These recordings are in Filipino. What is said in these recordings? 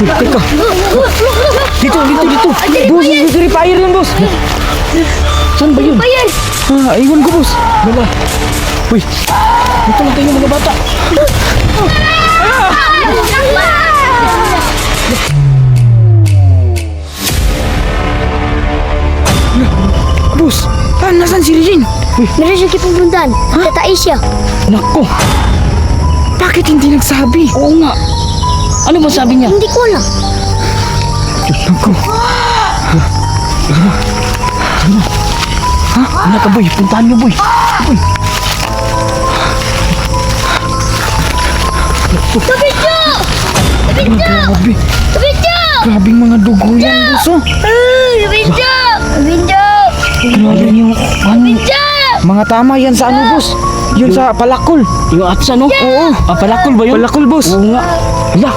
Teka. Dito. Boss, may terrifier yun, boss. Saan ba yun? Iwan ko, boss. Wala. Uy, dito lang kayo mga bata. Boss, nasaan si Regine? Meron siya kipupuntan. Tatais siya. Nako. Bakit hindi nagsabi? Oo nga. Ano ba sabi niya? Hindi ko alam. Nako. Ano ka, boy? Puntahan niyo, boy. Kabidyo! Grabe. Kabidyo! Grabing mga dugo yan, boss, oh. Kabidyo! Kabidyo! Grabe yung Kabidyo! mga tama yan sa ano, boss? Yun sa palakol. Yung at sa ano? Oo. Palakol ba yun? Palakol, boss. Oo nga. Ala.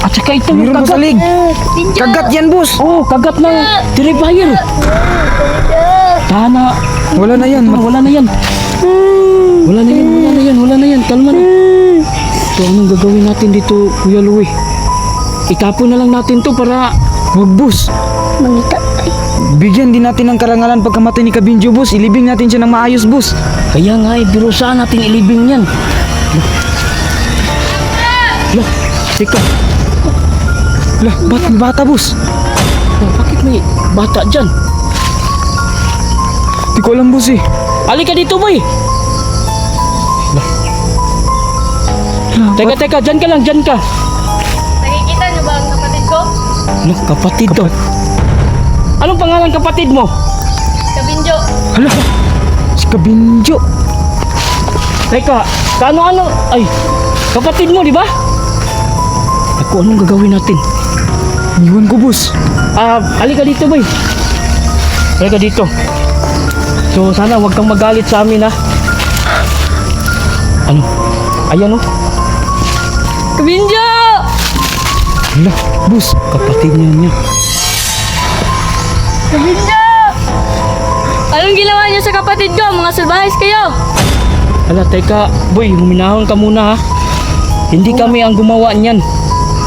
At saka ito yung Meron kagat. sa lig. Kabidyo! Kagat yan, boss. Oo, kagat ng terrifier. Tana. Wala na yan. Wala na yan. Wala na yan. Kalma na. So, anong gagawin natin dito, Kuya Louie? Itapon na lang natin to para... Wag, boss. Mangita. Ay, Bigyan din natin ng karangalan pagkamatay ni Kabinjo, boss. Ilibing natin siya ng maayos, boss. Kaya nga biro saan natin ilibing yan? Lah, teka. Lah, ba't may bata, boss? Bakit may bata dyan? Di ko alam, boss, eh. Halika dito, boy! Lah, Teka, dyan ka lang, dyan ka. nakikita niyo ba ang kapatid ko? Ano, kapatid to? Anong pangalan kapatid mo? Kabinjo. Hala, si Kabinjo. Teka, ano? Ay, kapatid mo, di ba? Ako, anong gagawin natin? Iwan ko, boss. Halika dito, boy. Halika dito. So, sana wag kang magalit sa amin, ha? Ano? Ayan, oh. Kabinjo! Hala, boss. Kapatid niya. Kabinjo! Anong ginawa niyo sa kapatid ko? Mga salbahis kayo! Hala, teka, boy, huminahon ka muna, ha? Hindi kami ang gumawa niyan.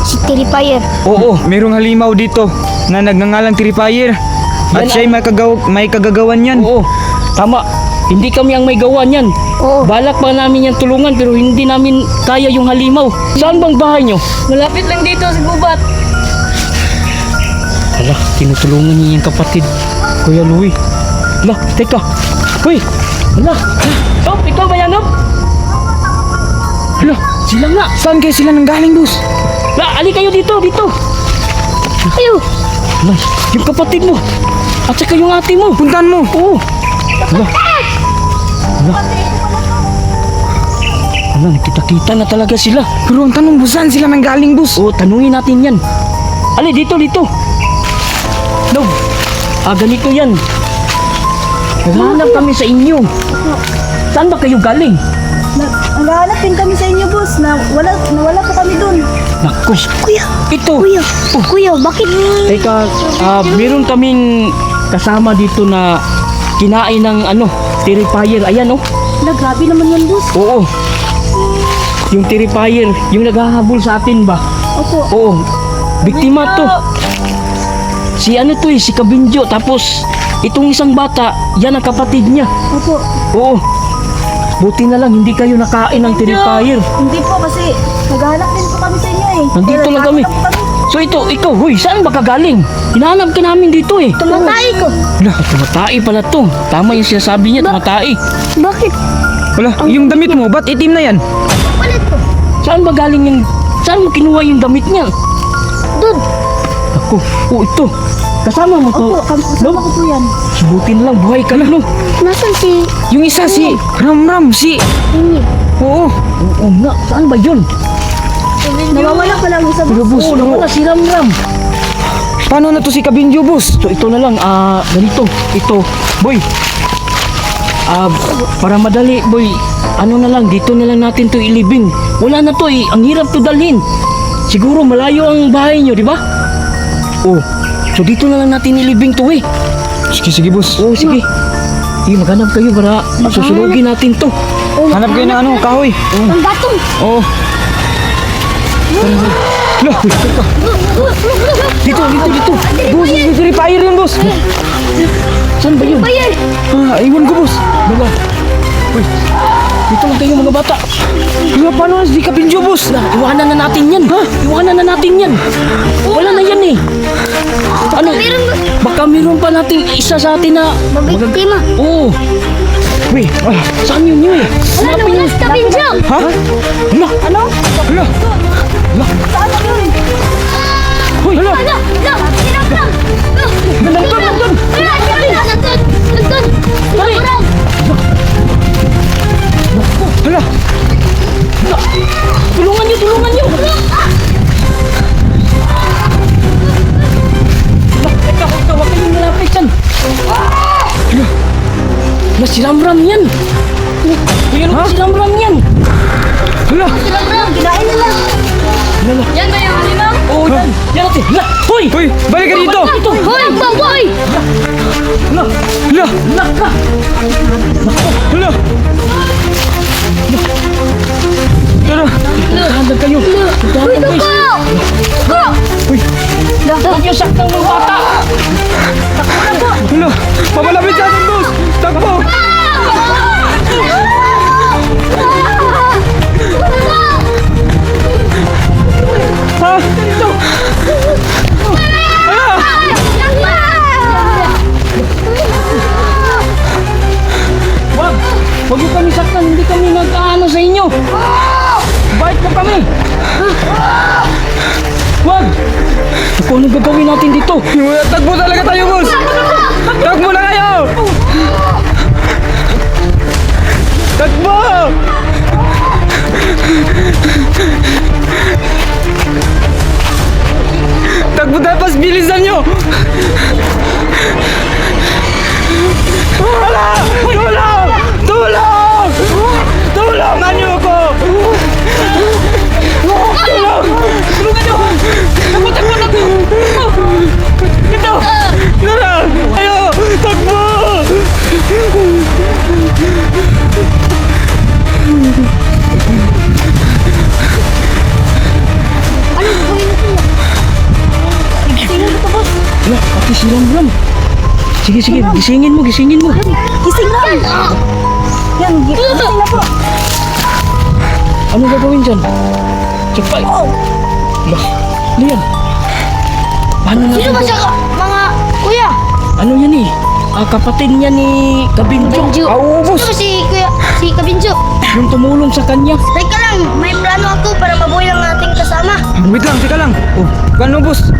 Si Terrifier. Oo. Merong halimaw dito na nagngangalang Terrifier. At Yan siya'y may kagagawan yan. Oo. Tama. Hindi kami ang may gawa niyan. Oo. Balak pa namin yan tulungan pero hindi namin kaya yung halimaw. Saan bang bahay nyo? Malapit lang dito sa gubat. Hala, tinutulungan niya yung kapatid. Kuya Louie. Hala, teka. Uy! Hala! Nop, ikaw ba yan, Nop? Hala, sila nga. Saan kayo sila nanggaling, boss? Hala, ali kayo dito. Ayo! Hala, yung kapatid mo. At saka yung ate mo. Puntahan mo. Oo. Hala. Hala, nakita-kita na talaga sila. Pero ang tanong, boss, saan sila nanggaling, boss? Oo, tanungin natin yan. Ali, dito. No, ganito yan. Naghahanap kami sa inyo. Saan ba kayo galing? Naghahanap din kami sa inyo, boss. Nawala po kami dun. Naku, Kuya! ito. Kuya! Kuya, bakit? Teka, meron kaming kasama dito na kinain ng terrifier. Ayan, oh. Grabe naman yan, boss. Oo. Yung terrifier, yung naghahabol sa atin ba? Opo. Oo. Biktima to. Si si Kabinjo. Tapos, itong isang bata, yan ang kapatid niya. Opo. Oo. Buti na lang, hindi kayo nakain ng terrifier. Hindi po kasi naghahanap din po kami sa inyo eh. Nandito lang kami. So ikaw, huy, saan ba ka galing? Hinahanap ka namin dito eh. Tumatay ko! Wala, tumatai pala to. Tama yung sinasabi niya, tumatai. Bakit? Wala, yung damit mo, ba't itim na yan? Palit ko! Saan ba galing yung... Saan mo kinuha yung damit niya? Doon! Ako, ito. Kasama mo to. Opo, kasama ko po yan. Buti na lang, buhay ka lang, no? Nasaan si... Yung isa, si Ram, Ini? Oo. Oo nga, saan ba yun? Nawawala pa lang isa, Pero boss. boss, nawala si Ramram. Paano na to si Kabinjo, boss? So ito na lang, ganito. Ito, boy. Para madali, boy. Ano na lang, dito na lang natin to ilibing. Wala na to eh, ang hirap to dalhin. Siguro malayo ang bahay nyo, di ba? Oh, so dito na lang natin ilibing to eh. Sige, boss. Oh, sige. Sige, maghanap kayo para susunugin natin to. Hanap kayo ng kahoy. Ang gatong! Oo. Lah, Dito. boss, may free fire yun, boss. Saan ba yun? Bayan! Iwan ko, boss. Baba. Uy, dito lang kayo mga bata. Wala, paano na si Kabinjo, boss? Iwanan na natin yan. Ha? Iwanan na natin yan. Wala na yan eh. Ano? Baka meron pa nating isa sa atin na... Mabiktima! Oo. Uy, Saan yun yun eh? Wala na wala sa Kabinjo! ha? Hala. Hala. Saan na yun? Uy, hala. Ano? No! Sinapang! Nandun. Nandun! Nandun! Dali. Hala. Tulungan niyo. Teka, huwag kayong malapit dyan. Hala, si Ramram yan. Ayan Ha? si Ramram yan. Hala. Ginain nila. Hala. Yan ba yung limang? Oo, yan. Yan natin. Hala, hoy! Uy, balik ka dito. Ito. Hoy! Baboy! Hala, Hala. naka. Hala. Tara. Tahan kayo. Tahan guys. Go! Uy, Huwag niyo saktang mga bata. hala. Pamalapit sa atin, boss. Takbo. Ha? Huwag niyo kami saktan. Hindi kami nag-ano sa inyo. Bait mo kami. Huwag. Ako, anong gagawin natin dito? Takbo talaga tayo, boss. Takbo na kayo. Takbo. Takbo tayo, pas bilisan nyo. Wala! Tulong! Tulong! Tulungan niyo ako! Tulong! Tulungan niyo! Takbo! Ito! Tara! Ayo! Takbo! Wala, pati si Ramram. Sige, gisingin mo. Gising lang. Yan, gising na po. Ano gagawin dyan? Tsakpay. Lah, ano yan? Paano natin Sino ba to? siya? Mga kuya? Ano yan eh? Kapatid niya ni Kabinjo. Kabinjo. Oo, boss. Sino ba si kuya? Si Kabinjo? Yung tumulong sa kanya. Teka lang, may plano ako para mabuhay ang ating kasama. Wait lang, teka lang. Oh, ano, boss?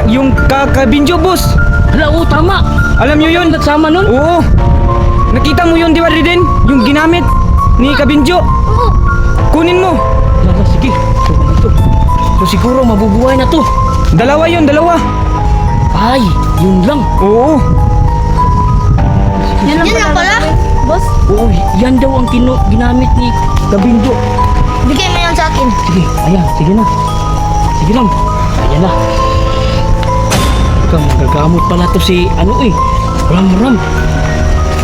Yung Kabinjo, boss. Hala, oo, tama. Alam nyo yun? Nagsama nun? Oo. Nakita mo yun, di ba, Riden? Yung ginamit ni Kabinjo. Oo. Kunin mo. Hala, sige. Ito. So siguro mabubuhay na to. Dalawa yun, dalawa. Ay, yun lang. Oo. Yan lang pala. Boss, Oo, yan daw ang ginamit ni Kabinjo. Bigay mo yan sa akin. Sige, ayan, sige na. Sige lang. Ayan na. Ikaw, magagamot pala to si, Ramram.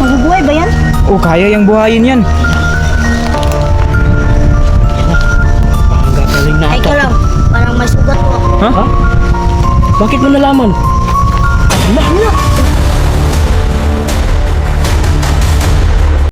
mabubuhay ba yan? Oh, kaya yung buhayin yan. Parang gagaling na Ay, ata. ikaw lang. Parang may sugat mo. Ha? Bakit mo nalaman? Hala, hala.